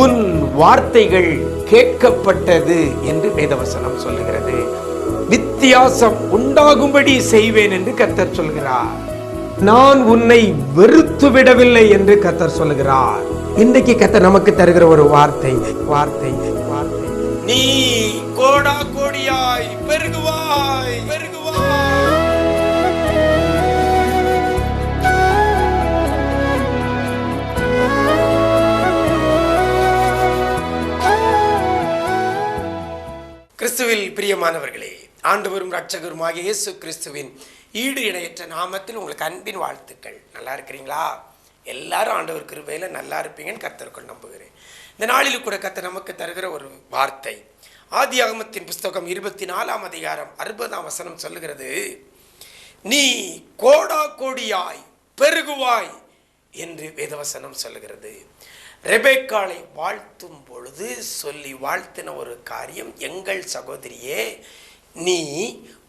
உன் வார்த்தைகள் கேட்கப்பட்டது என்று வேதவசனம் சொல்லுகிறது. வித்தியாசம் உண்டாகும்படி செய்வேன் என்று கர்த்தர் சொல்கிறார். நான் உன்னை வெறுத்து விடவில்லை என்று கர்த்தர் சொல்கிறார். இன்றைக்கு கர்த்தர் நமக்கு தருகிற ஒரு வார்த்தை வார்த்தை வார்த்தை நீ கோடா கோடியாய் பெருகுவாய் பெருகுவாய். கிறிஸ்துவில் பிரியமானவர்களே, ஆண்டவரும் இரட்சகருமாகிய இயேசு கிறிஸ்துவின் ஈடு இணையற்ற நாமத்தில் உங்களுக்கு அன்பின் வாழ்த்துக்கள். நல்லா இருக்கிறீங்களா? எல்லாரும் ஆண்டவர் கிருபையில் நல்லா இருப்பீங்கன்னு கர்த்தருக்குள் நம்புகிறேன். இந்த நாளில் கூட கர்த்தர் நமக்கு தருகிற ஒரு வார்த்தை ஆதியாகமத்தின் புஸ்தகம் 24ஆம் அதிகாரம் 60ஆம் வசனம் சொல்லுகிறது, நீ கோடா கோடியாய் பெருகுவாய் என்று வேதவசனம் சொல்லுகிறது. ரெபெக்காளை வாழ்த்தும் பொழுது சொல்லி வாழ்த்தின ஒரு காரியம், எங்கள் சகோதரியே நீ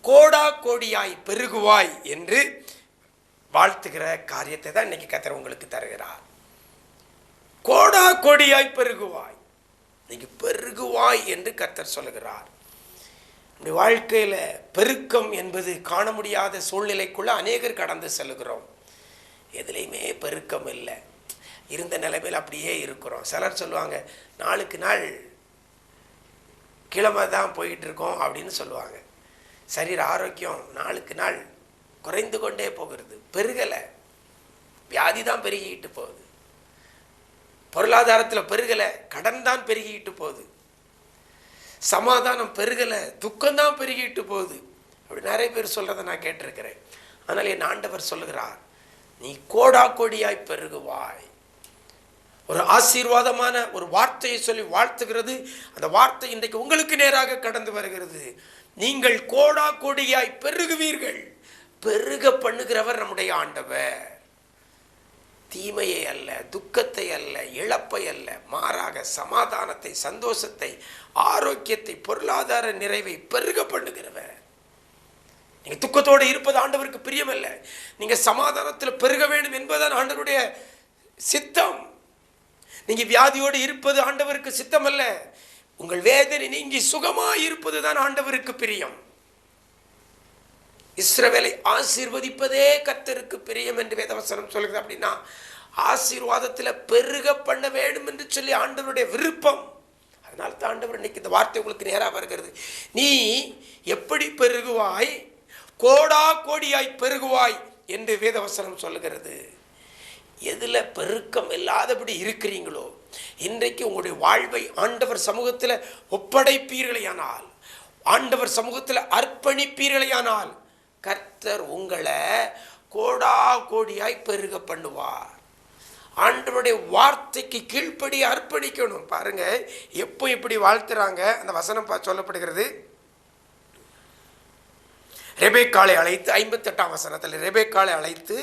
கோடா கோடியாய் பெருகுவாய் என்று வாழ்த்துகிற காரியத்தை தான் இன்னைக்கு கர்த்தர் உங்களுக்கு தருகிறார். கோடா கோடியாய் பெருகுவாய், நீங்க பெருகுவாய் என்று கர்த்தர் சொல்லுகிறார். நம்முடைய வாழ்க்கையில பெருக்கம் என்பது காண முடியாத சூழ்நிலைக்குள்ள அநேகர் கடந்து செல்கிறோம். எதுலையுமே பெருக்கம் இல்லை, இருந்த நிலைமையில் அப்படியே இருக்கிறோம். சிலர் சொல்லுவாங்க, நாளுக்கு நாள் கிழமை தான் போயிட்டு இருக்கோம் அப்படின்னு சொல்லுவாங்க. சரீர ஆரோக்கியம் நாளுக்கு நாள் குறைந்து கொண்டே போகிறது, பெருகலை. வியாதி தான் பெருகிட்டு போகுது, பொருளாதாரத்தில் பெருகலை, கடன் தான் பெருகிட்டு போகுது, சமாதானம் பெருகலை, துக்கம்தான் பெருகிட்டு போகுது. அப்படி நிறைய பேர் சொல்கிறத நான் கேட்டிருக்கிறேன். அதனால் என் ஆண்டவர் சொல்லுகிறார், நீ கோடா கோடியாய் பெருகுவாய். ஒரு ஆசீர்வாதமான ஒரு வார்த்தையை சொல்லி வாழ்த்துகிறது. அந்த வார்த்தை இன்றைக்கு உங்களுக்கு நேராக கடந்து வருகிறது. நீங்கள் கோடா கோடியாய் பெருகுவீர்கள். பெருக பண்ணுகிறவர் நம்முடைய ஆண்டவர். தீமையை அல்ல, துக்கத்தை அல்ல, இழப்பை அல்ல, மாறாக சமாதானத்தை, சந்தோஷத்தை, ஆரோக்கியத்தை, பொருளாதார நிறைவை பெருக பண்ணுகிறவர். நீங்க துக்கத்தோடு இருப்பது ஆண்டவருக்கு பிரியமல்ல. நீங்க சமாதானத்தில் பெருக வேண்டும் என்பதுதான் ஆண்டவருடைய சித்தம். நீங்க வியாதியோடு இருப்பது ஆண்டவருக்கு சித்தம் அல்ல. உங்கள் வேதனை நீங்கி சுகமாய் இருப்பது தான் ஆண்டவருக்கு பிரியம். இஸ்ரவேலை ஆசீர்வதிப்பதே கர்த்தருக்கு பிரியம் என்று வேதவசனம் சொல்லுகிறது. அப்படின்னா ஆசீர்வாதத்தில் பெருக பண்ண வேண்டும் என்று சொல்லி ஆண்டவருடைய விருப்பம். அதனால தான் ஆண்டவர் இன்னைக்கு இந்த வார்த்தை உங்களுக்கு நேராக வருகிறது. நீ எப்படி பெருகுவாய்? கோடா கோடியாய் பெருகுவாய் என்று வேதவசனம் சொல்லுகிறது. எதில் பெருக்கம் இல்லாதபடி இருக்கிறீங்களோ, இன்றைக்கு உங்களுடைய வாழ்வை ஆண்டவர் சமூகத்தில் ஒப்படைப்பீர்களேயானால், ஆண்டவர் சமூகத்தில் அர்ப்பணிப்பீர்களேயானால், கர்த்தர் உங்களை கோடா கோடியாய் பெருக பண்ணுவார். ஆண்டவருடைய வார்த்தைக்கு கீழ்ப்படி அர்ப்பணிக்கணும். பாருங்க எப்போ இப்படி வாழ்த்துறாங்க. அந்த வசனம் சொல்லப்படுகிறது. ரெபெக்காளை அழைத்து 58ஆம் வசனத்தில் ரெபெக்காளை அழைத்து,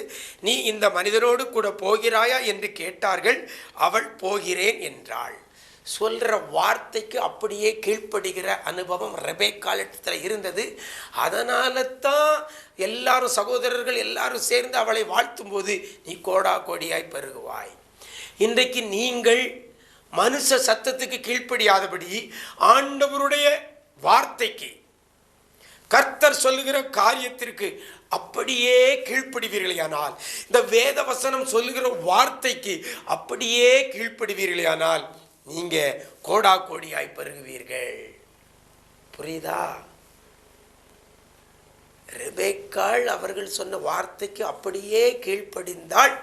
நீ இந்த மனிதனோடு கூட போகிறாயா என்று கேட்டார்கள். அவள் போகிறேன் என்றாள். சொல்கிற வார்த்தைக்கு அப்படியே கீழ்ப்படுகிற அனுபவம் ரெபெக்காளிடத்தில் இருந்தது. அதனால தான் எல்லாரும் சகோதரர்கள் எல்லாரும் சேர்ந்து அவளை வாழ்த்தும் போது நீ கோடா கோடியாய் பெருகுவாய். இன்றைக்கு நீங்கள் மனுஷ சத்தத்துக்கு கீழ்ப்படியாதபடி ஆண்டவருடைய வார்த்தைக்கு, கர்த்தர் சொல்லுகிற காரியத்திற்கு அப்படியே கீழ்ப்படுவீர்களேயானால், இந்த வேத வசனம் சொல்லுகிற வார்த்தைக்கு அப்படியே கீழ்ப்படுவீர்களேயானால், நீங்க கோடா கோடியாய் பெருகுவீர்கள். புரியுதா? ரெபெக்காள் அவர்கள் சொன்ன வார்த்தைக்கு அப்படியே கீழ்ப்படிந்தாள்.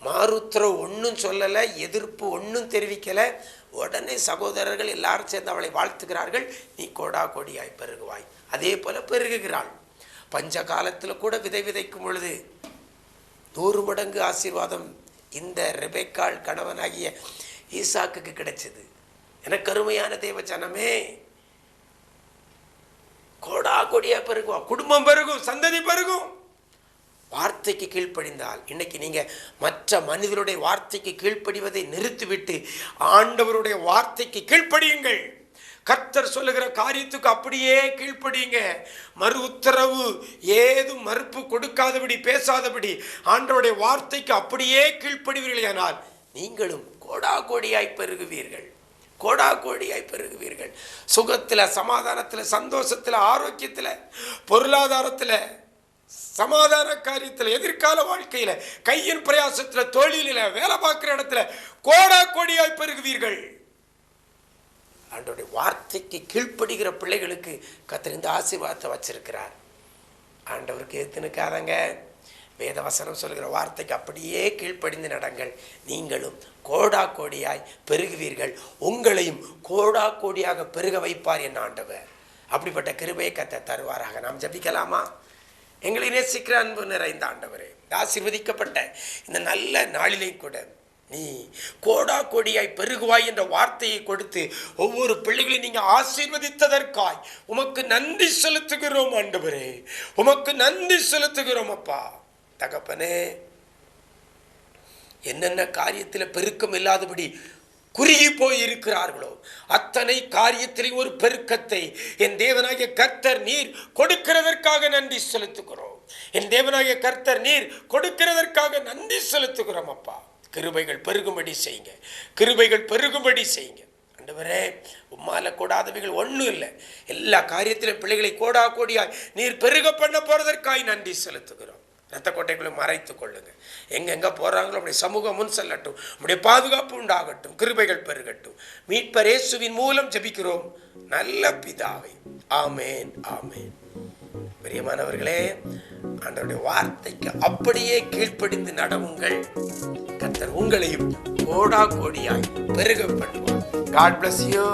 மாறுத்திரம் ஒன்றும் சொல்லலை, எதிர்ப்பு ஒன்றும் தெரிவிக்கலை. உடனே சகோதரர்கள் எல்லாரும் சேர்ந்து அவளை வாழ்த்துகிறார்கள். நீ கோடா கோடியாய் பெருகுவாய். அதே போல பெருகுகிறாள். பஞ்ச காலத்தில் கூட விதை விதைக்கும் பொழுது 100 மடங்கு ஆசீர்வாதம் இந்த ரெபெக்காள் கணவனாகிய ஈசாக்குக்கு கிடைச்சது. எனக்கு அருமையான தேவ ஜனமே, கோடா கோடியா பெருகுவா, குடும்பம் பெருகும், சந்ததி பெருகும். வார்த்தைக்கு கீழ்ப்படிந்தால், இன்னைக்கு நீங்க மற்ற மனிதருடைய வார்த்தைக்கு கீழ்ப்படிவதை நிறுத்திவிட்டு ஆண்டவருடைய வார்த்தைக்கு கீழ்ப்படியுங்கள். கர்த்தர் சொல்லுகிற காரியத்துக்கு அப்படியே கீழ்ப்படியுங்க. மறு உத்தரவு ஏதும் மறுப்பு கொடுக்காதபடி, பேசாதபடி ஆண்டவருடைய வார்த்தைக்கு அப்படியே கீழ்ப்படிவீர்களானால் நீங்களும் கோடா கோடியாய் பெருகுவீர்கள், கோடா கோடியாய் பெருகுவீர்கள். சுகத்தில், சமாதானத்தில், சந்தோஷத்தில், ஆரோக்கியத்தில், பொருளாதாரத்தில், சமாதான காரியத்தில், எதிர்கால வாழ்க்கையில, கையின் பிரயாசத்தில், தொழிலில், வேலை பார்க்கிற இடத்துல கோடா கோடியாய் பெருகுவீர்கள். ஆண்டவருடைய வார்த்தைக்கு கீழ்ப்படுகிற பிள்ளைகளுக்கு கர்த்தர் இந்த ஆசீர்வாதத்தை வச்சிருக்கிறார். ஆண்டவருக்கு எதிர்த்துனுக்காதங்க. வேதவசனம் சொல்கிற வார்த்தைக்கு அப்படியே கீழ்ப்படிந்து நடங்கள், நீங்களும் கோடா கோடியாய் பெருகுவீர்கள். உங்களையும் கோடா கோடியாக பெருக வைப்பார் என் ஆண்டவர். அப்படிப்பட்ட கிருபையை கர்த்தர் தருவாராக. நாம் ஜெபிக்கலாமா? எங்களை நேசிக்கிற அன்பு நிறைந்த ஆண்டவரே, ஆசீர்வதிக்கப்பட்ட இந்த நல்ல நாளிலே கூட நீ கோடா கோடியாய் பெருகுவாய் என்ற வார்த்தையை கொடுத்து ஒவ்வொரு பிள்ளைகளையும் நீங்க ஆசீர்வதித்ததற்காய் உமக்கு நன்றி செலுத்துகிறோம் ஆண்டவரே, உமக்கு நன்றி செலுத்துகிறோம் அப்பா. தகப்பனே, என்னென்ன காரியத்தில் பெருக்கம் இல்லாதபடி குறுகி போய் இருக்கிறார்களோ அத்தனை காரியத்திலே ஒரு பெருக்கத்தை என் தேவனாகிய கர்த்தர் நீர் கொடுக்கிறதற்காக நன்றி செலுத்துகிறோம். என் தேவனாகிய கர்த்தர் நீர் கொடுக்கிறதற்காக நன்றி செலுத்துகிறோம் அப்பா. கிருபைகள் பெருகும்படி செய்யுங்க, கிருபைகள் பெருகும்படி செய்யுங்க ஆண்டவரே. உம்மால கூடாதவைகள் ஒன்றும் இல்லை. எல்லா காரியத்திலும் பிள்ளைகளை கோடா கோடியாய் நீர் பெருக பண்ண போறதற்காய் நன்றி செலுத்துகிறோம். ரத்த கோட்டைக்குள்ள மறைத்துக் கொள்ளுங்க. எங்கெங்க போறாங்களோ அப்படி சமூகம் முன் செல்லட்டும், நம்முடைய பாதுகாப்பு உண்டாகட்டும், கிருபைகள் பெருகட்டும். மீட்பர் இயேசுவின் மூலம் ஜெபிக்கிறோம் நல்ல பிதாவே, ஆமேன், ஆமேன். பிரியமானவர்களே, ஆண்டவருடைய வார்த்தைக்கு அப்படியே கீழ்ப்படிந்து நடவுங்கள். கர்த்தர் உங்களையும் கோடா கோடியாய் பெருக பண்ணுவார். God bless you.